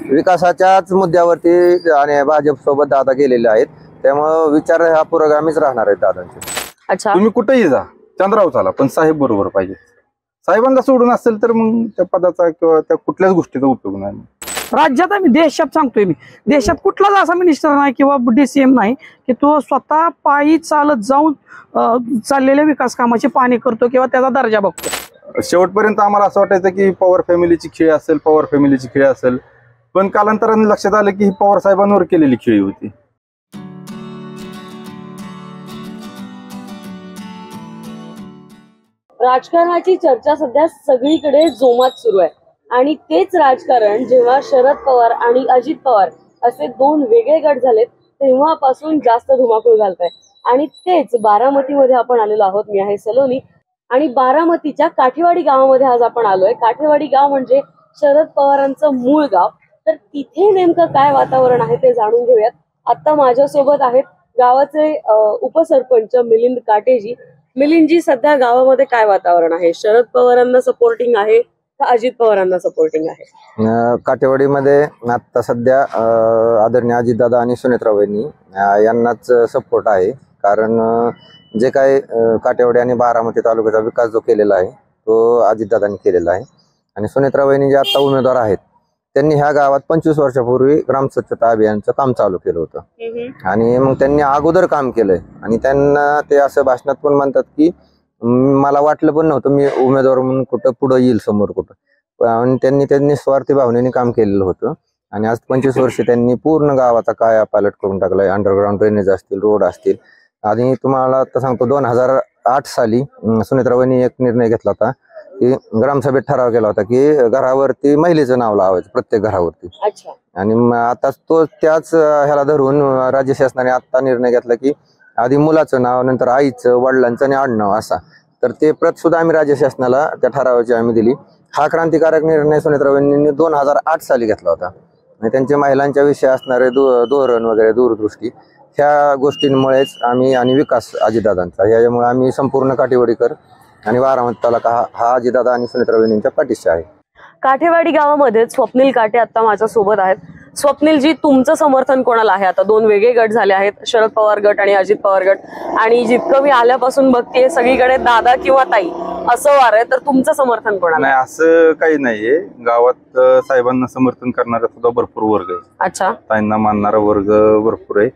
विकासाच्याच मुद्द्यावरती आणि भाजप सोबत दादा गेलेले आहेत, त्यामुळे विचार हा पुरोगामीच राहणार आहेत दादांचे. अच्छा, तुम्ही कुठेही जा, चंद्राव चाला, पण साहेब बरोबर पाहिजे. साहेबांना सोडून असेल तर मग त्या पदाचा किंवा त्या कुठल्याच गोष्टीचा उपयोग नाही. राज्यात आम्ही देशात सांगतोय, मी देशात कुठलाच असा मिनिस्टर नाही किंवा DCM नाही की तो स्वतः पायी चालत जाऊन चाललेल्या विकास कामाची पाहणी करतो किंवा त्याचा दर्जा बघतो. शेवटपर्यंत आम्हाला असं वाटायचं की पवार फॅमिलीची खेळ असेल, पवार फॅमिलीची खेळ असेल, पण कालांतराने लक्षात आलं की ही पवार साहेबांवर केलेली खेळी होती. राजकारणाची चर्चा सध्या सगळीकडे जोमात सुरू आहे आणि तेच राजकारण जेव्हा शरद पवार आणि अजित पवार असे दोन वेगळे गट झालेत तेव्हापासून जास्त धुमाकूळ घालताय. आणि तेच बारामतीमध्ये आपण आलेलो आहोत. मी आहे सलोनी आणि बारामतीच्या काठेवाडी गावामध्ये आज आपण आलोय. काठेवाडी गाव म्हणजे शरद पवारांचं मूळ गाव. तर तिथे नेमकं काय वातावरण आहे ते जाणून घेऊयात. आता माझ्यासोबत आहेत गावाचे उपसरपंच मिलिंद काटेजी. मिलिंदजी, सध्या गावामध्ये काय वातावरण आहे? शरद पवारांना सपोर्टिंग आहे का अजित पवारांना सपोर्टिंग आहे? काटेवाडीमध्ये आता सध्या आदरणीय अजितदादा आणि सुनेत्राबाईंनी यांनाच सपोर्ट आहे. कारण जे काय काटेवाडी आणि बारामती तालुक्याचा विकास जो केलेला आहे तो अजितदादांनी केलेला आहे. आणि सुनेत्राबाईंनी जे आता उमेदवार आहेत त्यांनी ह्या गावात 25 वर्षापूर्वी ग्राम स्वच्छता अभियानचं काम चालू केलं होतं आणि मग त्यांनी अगोदर काम केलंय. आणि त्यांना ते असं भाषणात पण म्हणतात की मला वाटलं पण नव्हतं मी उमेदवार म्हणून कुठं पुढं येईल समोर कुठं. आणि त्यांनी स्वार्थी भावनेने काम केलेलं होतं. आणि आज 25 वर्ष त्यांनी पूर्ण गावाचा कायापालट करून टाकलाय. अंडरग्राऊंड ड्रेनेज असतील, रोड असतील. आणि तुम्हाला आता सांगतो 2008 साली सुनेत्राबाईंनी एक निर्णय घेतला होता की ग्रामसभेत ठराव केला होता की घरावरती महिलेचं नाव लावायचं प्रत्येक घरावरती. आणि आता तो त्याच ह्याला धरून राज्य शासनाने आता निर्णय घेतला की आधी मुलाचं नाव, नंतर आईचं, वडिलांचं आणि आडनाव असा. तर ते प्रत सुद्धा आम्ही राज्य शासनाला त्या ठरावाची आम्ही दिली. हा क्रांतिकारक निर्णय सुनेत्राबाईंनी 2008 साली घेतला होता. आणि त्यांचे महिलांच्या विषयी असणारे धोरण वगैरे, दूरदृष्टी, ह्या गोष्टींमुळेच आम्ही आणि विकास अजितदादांचा ह्याच्यामुळे आम्ही संपूर्ण काठेवाडीकर आणि बारामती तालुका हा अजितदादा आणि सुनेत्राबाईंच्या पाठीशी आहे. काठेवाडी गावामध्ये स्वप्नील काटे आता माझ्या सोबत आहेत. स्वप्नीलजी, तुमचं समर्थन कोणाला आहे? आता दोन वेगळे गट झाले आहेत, शरद पवार गट आणि अजित पवार गट. आणि जितकं मी आल्यापासून बघते सगळीकडे दादा किंवा ताई असं वार आहे. तर तुमचं समर्थन कोणाला? नाही, असं काही नाहीये. गावात साहेबांना समर्थन करणारा सुद्धा भरपूर वर्ग आहे. अच्छा, ताईंना मानणारा वर्ग भरपूर आहे.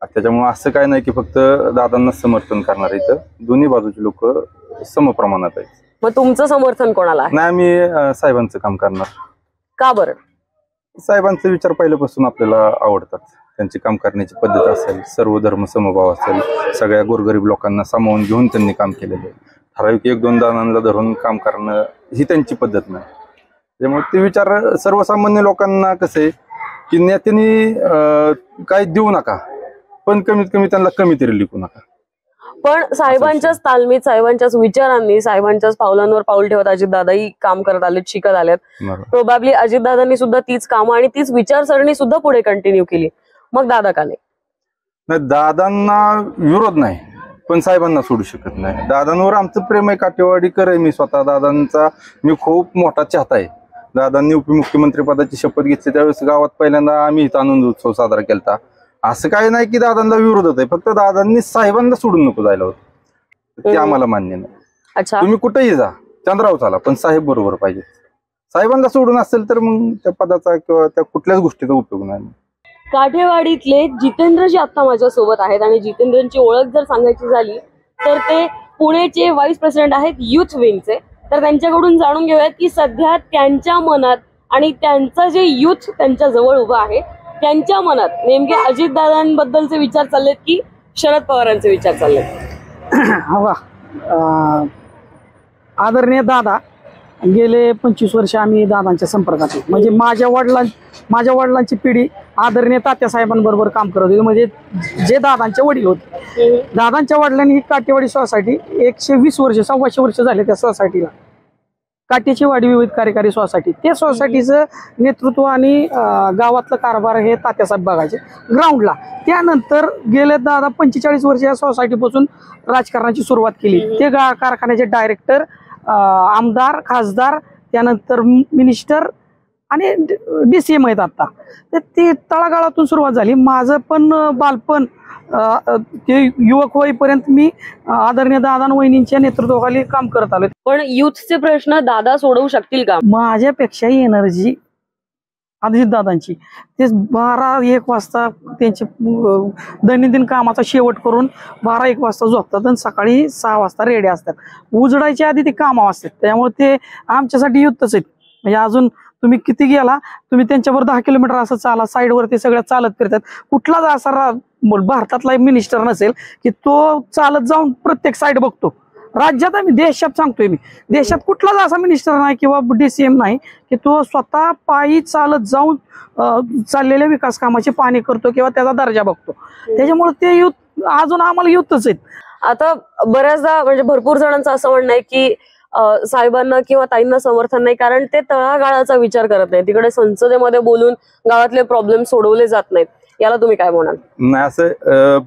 त्याच्यामुळे असं काय नाही की फक्त दादांना समर्थन करणार. इथं दोन्ही बाजूचे लोक समप्रमाणात आहेत. मग तुमचं समर्थन कोणाला आहे? नाही, आम्ही साहेबांचं काम करणार. का बरं? साहेबांचे विचार पहिल्यापासून आपल्याला आवडतात. त्यांची काम करण्याची पद्धत असेल, सर्व धर्म समभाव असेल, सगळ्या गोरगरीब लोकांना सामावून घेऊन त्यांनी काम केलेलं आहे. ठराविक 1-2 दानांना धरून काम करणं ही त्यांची पद्धत नाही. त्यामुळे ते विचार सर्वसामान्य लोकांना कसे की नेत्यांनी काही देऊ नका, पण कमीत कमी त्यांना कमी तरी लिखू नका. पण साहेबांच्याच तालमीत, साहेबांच्याच विचारांनी, साहेबांच्याच पावलांवर पाऊल ठेवत अजितदादाही काम करत आलेत, शिकत आलेत. प्रोबॅबली अजितदादांनी सुद्धा तीच कामं आणि तीच विचारसरणी सुद्धा पुढे कंटिन्यू केली. मग दादा का नाही? दादांना विरोध नाही, पण साहेबांना सोडू शकत नाही. दादांवर आमचं प्रेम आहे, काठेवाडीकर आहे मी स्वतः. दादांचा मी खूप मोठा चाहता आहे. दादांनी उपमुख्यमंत्री पदाची शपथ घेतली त्यावेळेस गावात पहिल्यांदा आम्ही इथं आनंद उत्सव साजरा केला. असं काही नाही की दादांना विरोध आहे, फक्त दादांनी साहेबांना सोडून नको जायला होतं, ते आम्हाला मान्य नाही. अच्छा, तुम्ही कुठेही जा, चंद्राव चाला, पण साहेब बरोबर पाहिजे. साहेबांना सोडून असेल तर मग त्या पदाचा किंवा त्या कुठल्याच गोष्टीचा उपयोग नाही. काठेवाडीतले जितेंद्रजी आता माझ्या सोबत आहेत आणि जितेंद्रची ओळख जर सांगायची झाली तर ते पुणेचे व्हाईस प्रेसिडेंट आहेत युथ विंगचे. तर त्यांच्याकडून जाणून घेऊयात की सध्या त्यांच्या मनात आणि त्यांचं जे युथ त्यांच्या जवळ उभं आहे त्यांच्या मनात नेमके अजितदादांबद्दलचे विचार चाललेत की शरद पवारांचे विचार चाललेत? आदरणीय दादा, गेले 25 वर्ष आम्ही दादांच्या संपर्कात आहे. म्हणजे माझ्या वडिलांची पिढी आदरणीय तात्यासाहेबांबरोबर काम करत होती, म्हणजे जे दादांचे वडील होते. दादांच्या वडिलांनी ही काठेवाडी सोसायटी 120 वर्ष, 125 वर्ष झाले त्या सोसायटीला. काठीची वाडी विविध कार्यकारी सोसायटी, ते सोसायटीचं नेतृत्व आणि गावातलं कारभार हे तात्यासाहेब बघायचे ग्राउंडला. त्यानंतर गेले दादा 45 वर्ष या सोसायटीपासून राजकारणाची सुरुवात केली. ते कारखान्याचे डायरेक्टर, आमदार, खासदार, त्यानंतर मिनिस्टर आणि DCM आहेत आता. तर ती तळागाळातून सुरुवात झाली. माझं पण बालपण ते युवक होईपर्यंत मी आदरणीय दादा वहिनींच्या नेतृत्वाखाली काम करत आलो. पण युथचे प्रश्न दादा सोडवू शकतील का? माझ्यापेक्षाही एनर्जी अजितदादांची. ते 12-1 वाजता त्यांचे दैनंदिन कामाचा शेवट करून 12-1 वाजता झोपतात आणि सकाळी 6 वाजता रेडी असतात. उजडायच्या आधी ते कामावर असतात. त्यामुळे ते आमच्यासाठी युद्धच आहेत. म्हणजे अजून तुम्ही किती गेला, तुम्ही त्यांच्यावर 10 किलोमीटर असं चाला, साईडवर ते सगळं चालत फिरतात. कुठलाच असा भारतातला मिनिस्टर नसेल की तो चालत जाऊन प्रत्येक साईड बघतो. राज्यात आम्ही देशात सांगतोय, मी देशात कुठलाच असा मिनिस्टर नाही किंवा DCM नाही की तो स्वतः पायी चालत जाऊन चाललेल्या विकास कामाची पाहणी करतो किंवा त्याचा दर्जा बघतो. त्याच्यामुळे ते युथ अजून आम्हाला युथच आहेत. आता बऱ्याचदा म्हणजे भरपूर जणांचं असं म्हणणं आहे की साहेबांना किंवा ताईंना समर्थन नाही, कारण ते तळागाळाचा विचार करत नाही. तिकडे संसदेमध्ये बोलून गावातले प्रॉब्लेम सोडवले जात नाहीत. याला तुम्ही काय म्हणाल? नाही, असं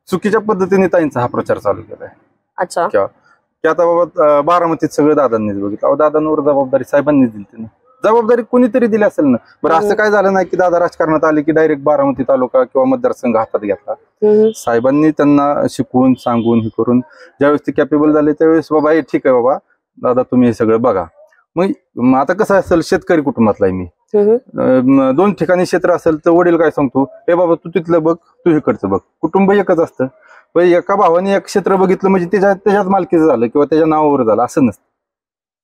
चुकीच्या पद्धतीने ताईंचा हा प्रचार चालू केलाय. अच्छा, की आता बाबा बारामतीत सगळं दादांनीच बघितलं. अहो, दादांवर जबाबदारी साहेबांनी दिली. त्यांनी जबाबदारी कुणीतरी दिली असेल ना. बरं, असं काय झालं नाही की दादा राजकारणात आले की डायरेक्ट बारामती तालुका किंवा मतदारसंघ हातात घेतला. साहेबांनी त्यांना शिकवून सांगून हे करून ज्यावेळेस ते कॅपेबल झाले त्यावेळेस बाबा हे ठीक आहे बाबा दादा तुम्ही हे सगळं बघा. मग आता कसं असेल, शेतकरी कुटुंबातला आहे मी. 2 ठिकाणी क्षेत्र असेल तर वडील काय सांगतो, हे बाबा तू तिथलं बघ, तू इकडचं बघ. कुटुंब एकच असतं. पण एका भावाने एक क्षेत्र बघितलं म्हणजे त्याच्यात मालकीचं झालं किंवा त्याच्या नावावर झालं असं नसतं.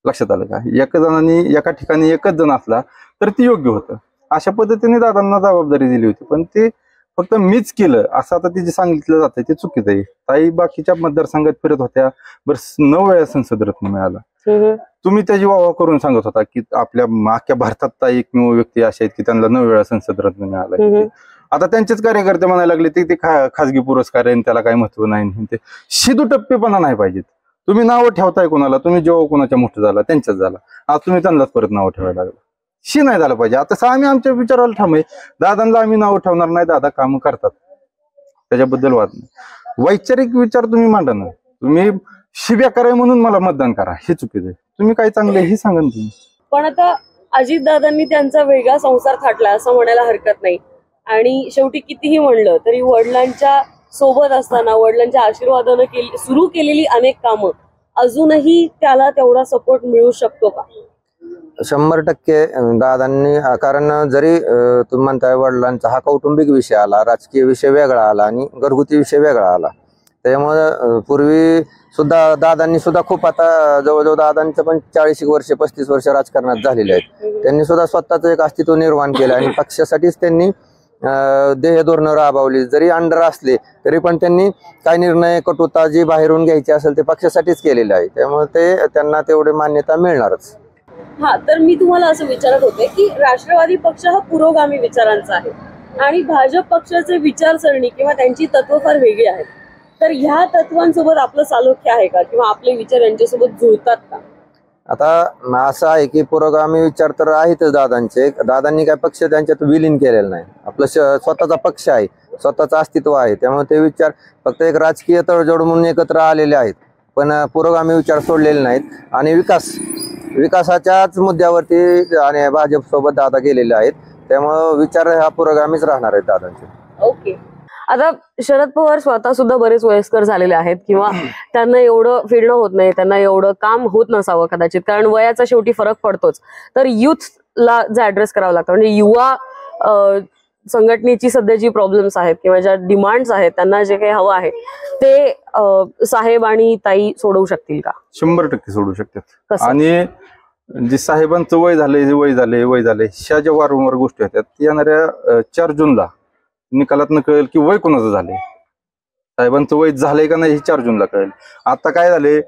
लक्षात आलं का? एका जणांनी एका ठिकाणी एकच जण असला तर ते योग्य होतं. अशा पद्धतीने दादांना जबाबदारी दिली होती. पण ते फक्त मीच केलं असं आता ते जे सांगितलं जातं ते चुकीचं आहे. ताई बाकीच्या मतदारसंघात फिरत होत्या. बरं, 9 वेळा संसद रत्न मिळाला. तुम्ही त्याची वाह करून सांगत होता की आपल्या अख्ख्या भारतात एकमेव व्यक्ती अशा आहेत की त्यांना 9 वेळा संसद रत्न मिळाला. आता त्यांचेच कार्यकर्ते म्हणायला लागले ते खासगी पुरस्कार आहे त्याला काही महत्व नाही. ते शिदू टप्पेपणा नाही पाहिजेत. तुम्ही नावं ठेवताय कोणाला, तुम्ही जेव्हा कोणाच्या मोठं झाला त्यांच्याच झाला, आज तुम्ही त्यांनाच परत नावं ठेवायला लागला. शी नाही झालं पाहिजे. आता आम्ही आमच्या विचाराला ठाम आहे. दादांना आम्ही नावं ठेवणार नाही. दादा कामं करतात, त्याच्याबद्दल वाद नाही. वैचारिक विचार तुम्ही मांडा ना. तुम्ही शिव्या कराय म्हणून मला मतदान करा हे चुकीचं आहे. तुम्ही काय चांगले हे सांगा ना तुम्ही. पण आता अजितदादांनी त्यांचा वेगळा संसार थाटला असं म्हणायला हरकत नाही. आणि शेवटी कितीही म्हणलं तरी वडिलांच्या सोबत असताना वडिलांच्या आशीर्वादानं सुरू केलेली अनेक कामं अजूनही त्याला तेवढा सपोर्ट मिळू शकतो का? 100% दादांनी, कारण जरी तुम्ही म्हणताय वडिलांचा हा कौटुंबिक विषय आला, राजकीय विषय वेगळा आला आणि घरगुती विषय वेगळा आला. त्यामुळे पूर्वी सुद्धा दादांनी सुद्धा खूप, आता जवळजवळ दादांचं पण 40 वर्ष 35 वर्ष राजकारणात झालेले आहेत. त्यांनी सुद्धा स्वतःच एक अस्तित्व निर्माण केलं आणि पक्षासाठीच त्यांनी ध्येय धोरणं राबवली. जरी अंडर असले तरी पण त्यांनी काही निर्णय कटुता जी बाहेरून घ्यायची असेल ते पक्षासाठीच केलेले आहे. त्यामुळे त्यांना तेवढी मान्यता मिळणारच. हा, तर मी तुम्हाला असं विचारत होते की राष्ट्रवादी पक्ष हा पुरोगामी विचारांचा आहे आणि भाजप पक्षाचे विचारसरणी किंवा त्यांची तत्व फार वेगळी आहेत. तर ह्या तत्वांसोबत आपलं सालोख्य आहे का किंवा आपले विचार यांच्यासोबत जुळतात का? आता असं आहे की पुरोगामी विचार तर आहेतच दादांचे. दादांनी काय पक्ष त्यांच्यात विलीन केलेला नाही. आपलं स्वतःचा पक्ष आहे, स्वतःचं अस्तित्व आहे. त्यामुळे ते विचार फक्त एक राजकीय तडजोड म्हणून एकत्र आलेले आहेत, पण पुरोगामी विचार सोडलेले नाहीत. आणि विकासाच्याच मुद्द्यावरती आणि भाजप सोबत दादा गेलेले आहेत. त्यामुळे विचार हा पुरोगामीच राहणार आहेत दादांचे. ओके. आता शरद पवार स्वतः सुद्धा बरेच वयस्कर झालेले आहेत किंवा त्यांना एवढं फिरणं होत नाही, त्यांना एवढं काम होत नसावं कदाचित, कारण वयाचा शेवटी फरक पडतोच. तर युथला जे ऍड्रेस करावं लागतं, म्हणजे युवा संघटनेची सध्या जी प्रॉब्लेम्स आहेत किंवा ज्या डिमांड्स आहेत, त्यांना जे काही हवं आहे ते साहेब आणि ताई सोडवू शकतील का? 100% सोडू शकतात. आणि जे साहेबांचं वय झालंय ह्या ज्या वारंवार गोष्टी आहेत त्या येणाऱ्या 4 जूनला निकालात कळेल की वय कोणाचं झालंय, साहेबांचं वय झालंय का नाही हे 4 जूनला कळेल. आता काय झाले,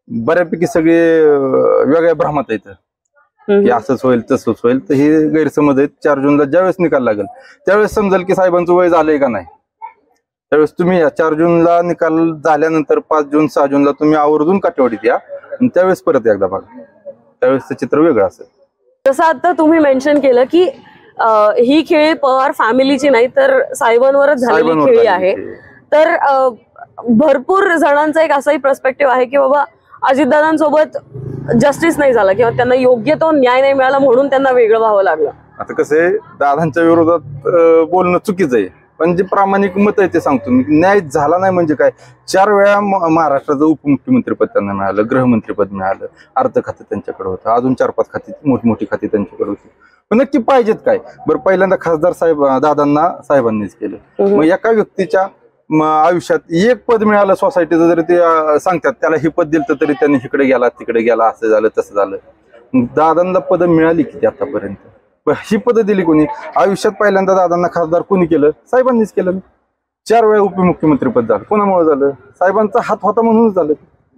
बऱ्यापैकी सगळे वेगळ्या भ्रमात आहेत की असंच होईल तसंच होईल. तर हे गैरसमज आहेत. 4 जूनला ज्यावेळेस निकाल लागेल त्यावेळेस समजेल की साहेबांचं वय झालंय का नाही. त्यावेळेस तुम्ही 4 जूनला निकाल झाल्यानंतर 5 जून 6 जूनला तुम्ही आवर्जून काटेवाडीत या आणि त्यावेळेस परत एकदा बघा, त्यावेळेसचं चित्र वेगळं असेल. जसं आता तुम्ही मेन्शन केलं की ही खेळी पवार फॅमिलीची नाही तर साहेबांवरच झालेली खेळी आहे. तर भरपूर जणांचा एक असाही पर्स्पेक्टिव्ह आहे की बाबा अजितदादांसोबत जस्टिस नाही झाला किंवा त्यांना योग्य तो न्याय नाही मिळाला म्हणून त्यांना वेगळं व्हावं लागलं. आता कसं आहे, दादांच्या विरोधात बोलणं चुकीचं आहे, पण जे प्रामाणिक मत आहे ते सांगतो मी. न्याय झाला नाही म्हणजे काय, 4 वेळा महाराष्ट्राचं उपमुख्यमंत्रीपद त्यांना मिळालं, गृहमंत्रीपद मिळालं, अर्थ खाते त्यांच्याकडे होतं, अजून 4-5 खाती मोठी खाती त्यांच्याकडे होती. पण नक्की पाहिजेत काय? बरं, पहिल्यांदा खासदार दादांना साहेबांनीच केलं. मग एका व्यक्तीच्या आयुष्यात एक पद मिळालं सोसायटीचं, जरी ते सांगतात त्याला हे पद दिलं तरी त्यांनी इकडे गेला तिकडे गेला, असं झालं तसं झालं. दादांना पद मिळाली किती आतापर्यंत? ही पद दिली कोणी? आयुष्यात पहिल्यांदा दादांना खासदार कोणी केलं? साहेबांनीच केलं. 4 वेळा उपमुख्यमंत्रीपद झालं, कोणामुळे झालं? साहेबांचा हात होता म्हणूनच झालं.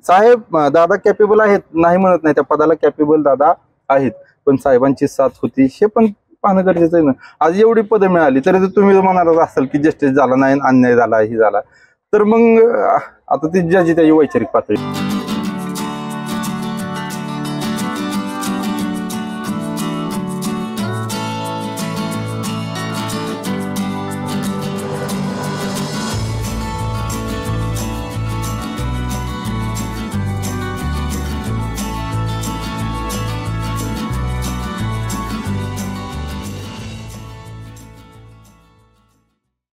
साहेब दादा कॅपेबल आहेत, नाही म्हणत नाही, त्या पदाला कॅपेबल दादा आहेत, पण साहेबांची साथ होती हे पण पाहणं गरजेचं आहे ना. आज एवढी पदं मिळाली तरी तर तुम्ही म्हणाल असाल की जस्टिस झाला नाही, अन्याय झाला, ही झाला, तर मग आता ती ज्याची त्याची वैचारिक पातळी.